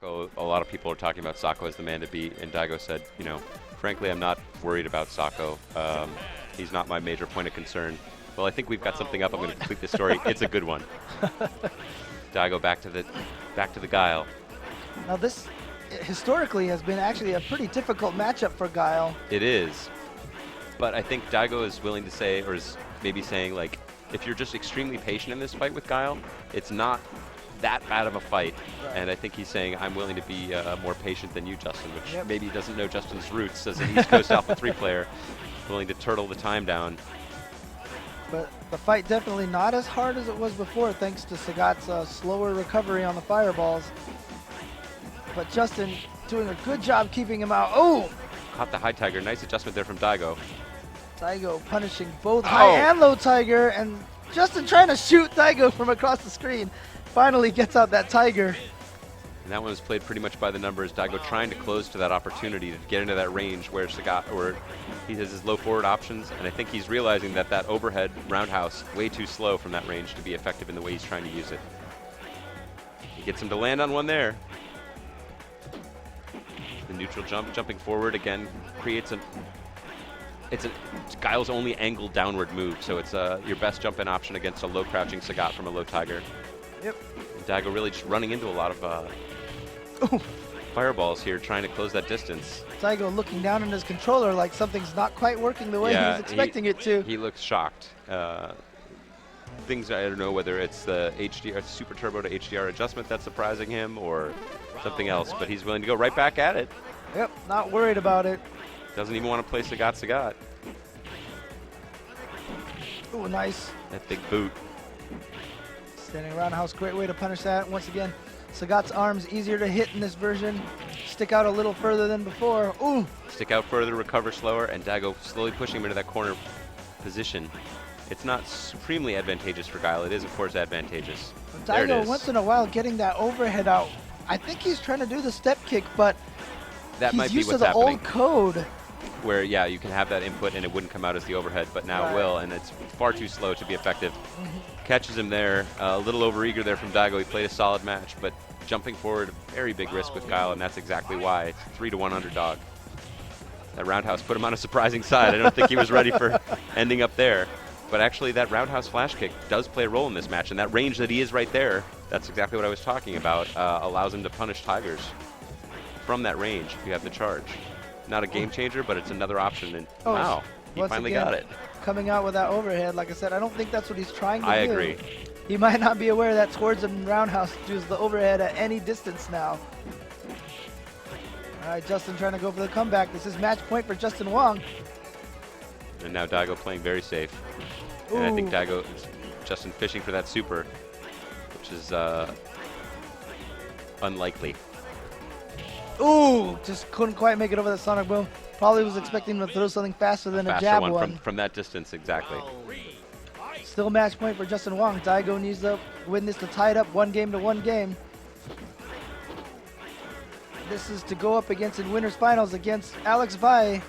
A lot of people are talking about Sako as the man to beat, and Daigo said, you know, frankly, I'm not worried about Sako. He's not my major point of concern. Well, I think we've got something up. I'm going to complete this story. It's a good one. Daigo back to the Guile. Now this historically has been actually a pretty difficult matchup for Guile. It is, but I think Daigo is willing to say, or is maybe saying, like, if you're just extremely patient in this fight with Guile, it's not that bad of a fight. Right. And I think he's saying, I'm willing to be more patient than you, Justin, which maybe he doesn't know Justin's roots as an East Coast Alpha 3 player, willing to turtle the time down. But the fight definitely not as hard as it was before, thanks to Sagat's slower recovery on the fireballs. But Justin doing a good job keeping him out. Oh! Caught the high tiger. Nice adjustment there from Daigo. Daigo punishing both high and low tiger, and Justin trying to shoot Daigo from across the screen. Finally gets out that tiger. And that one was played pretty much by the numbers. Daigo trying to close to that opportunity to get into that range where Sagat, or he has his low forward options, and I think he's realizing that that overhead roundhouse way too slow from that range to be effective in the way he's trying to use it. He gets him to land on one there. The neutral jump, jumping forward again, creates it's Guile's only angled downward move, so it's your best jump-in option against a low crouching Sagat from a low tiger. Yep. And Daigo really just running into a lot of fireballs here, trying to close that distance. Daigo looking down in his controller like something's not quite working the way he was expecting it to. He looks shocked. Things, I don't know whether it's the HDR, Super Turbo to HDR adjustment that's surprising him or something else, but he's willing to go right back at it. Yep, not worried about it. Doesn't even want to play Sagat. Ooh, nice. That big boot. Standing roundhouse, great way to punish that. Once again, Sagat's arms easier to hit in this version. Stick out a little further than before. Ooh! Stick out further, recover slower, and Daigo slowly pushing him into that corner position. It's not supremely advantageous for Guile. It is, of course, advantageous. Daigo once in a while getting that overhead out. I think he's trying to do the step kick, but that might be used what's to the happening. Old code. Where, yeah, you can have that input and it wouldn't come out as the overhead, but now it will, and it's far too slow to be effective. Catches him there, a little overeager there from Daigo. He played a solid match, but jumping forward, very big risk with Guile, and that's exactly why. It's 3-1 underdog. That roundhouse put him on a surprising side. I don't think he was ready for ending up there. But actually, that roundhouse flash kick does play a role in this match, and that range that he is right there, that's exactly what I was talking about, allows him to punish tigers from that range if you have the charge. Not a game changer, but it's another option, and wow, he finally got it. Coming out with that overhead, like I said, I don't think that's what he's trying to do. I agree. He might not be aware that towards him roundhouse does the overhead at any distance now. All right, Justin trying to go for the comeback. This is match point for Justin Wong. And now Daigo playing very safe. Ooh. And I think Justin fishing for that super, which is unlikely. Ooh, just couldn't quite make it over the sonic boom. Probably was expecting him to throw something faster than a jab one. From that distance, exactly. Still match point for Justin Wong. Daigo needs to win this to tie it up 1 game to 1 game. This is to go up against in winners finals against Alex Vai.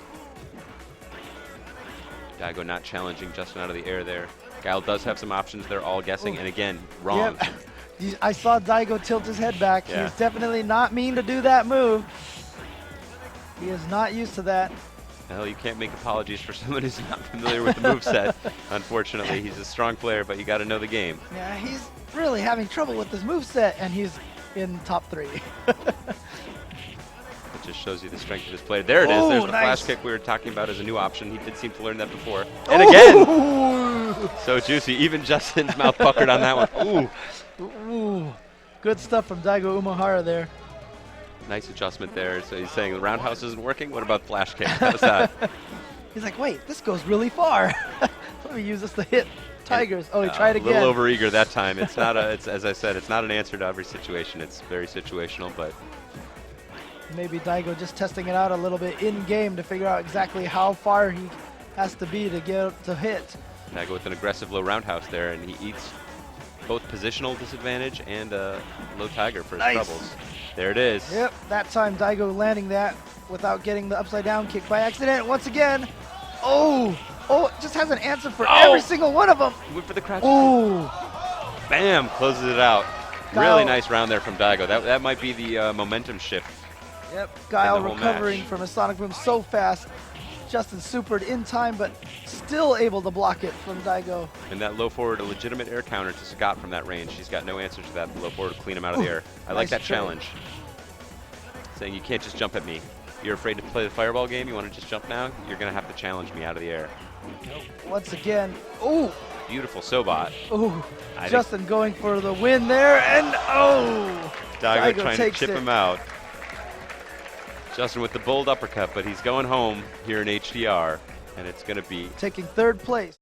Daigo not challenging Justin out of the air there. Guile does have some options. They're all guessing, and again, wrong. Yep. I saw Daigo tilt his head back. Yeah. He's definitely not mean to do that move. He is not used to that. Well, you can't make apologies for someone who's not familiar with the moveset. Unfortunately, he's a strong player, but you got to know the game. Yeah, he's really having trouble with this moveset, and he's in top 3. It just shows you the strength of this player. There it is. There's the nice flash kick we were talking about as a new option. He did seem to learn that before. And again! So juicy. Even Justin's mouth puckered on that one. Ooh. Ooh. Good stuff from Daigo Umehara there. Nice adjustment there. So he's saying the roundhouse isn't working. What about flash kick? How's that? He's like, wait, this goes really far. Let me use this to hit tigers. Oh, he tried again. A little overeager that time. It's not a. It's, as I said, it's not an answer to every situation. It's very situational, but maybe Daigo just testing it out a little bit in game to figure out exactly how far he has to be to get to hit. Daigo with an aggressive low roundhouse there, and he eats both positional disadvantage and low tiger for his troubles. There it is. Yep, that time Daigo landing that without getting the upside down kick by accident. Once again, just has an answer for every single one of them. Went for the crouch. Ooh. Bam, closes it out. Really nice round there from Daigo. That might be the momentum shift. Yep, Guile the whole recovering match. from a sonic boom so fast. Justin supered in time, but still able to block it from Daigo. And that low forward, a legitimate air counter to Sagat from that range. She's got no answer to that. The low forward to clean him out of the air. I like nice that trade. challenge. Saying you can't just jump at me. You're afraid to play the fireball game? You want to just jump now? You're going to have to challenge me out of the air. Once again, ooh, Beautiful Sobot. ooh. I think Justin going for the win there, and oh! Daigo trying to takes chip it. him out. Justin with the bold uppercut, but he's going home here in HDR, and it's going to be Taking third place.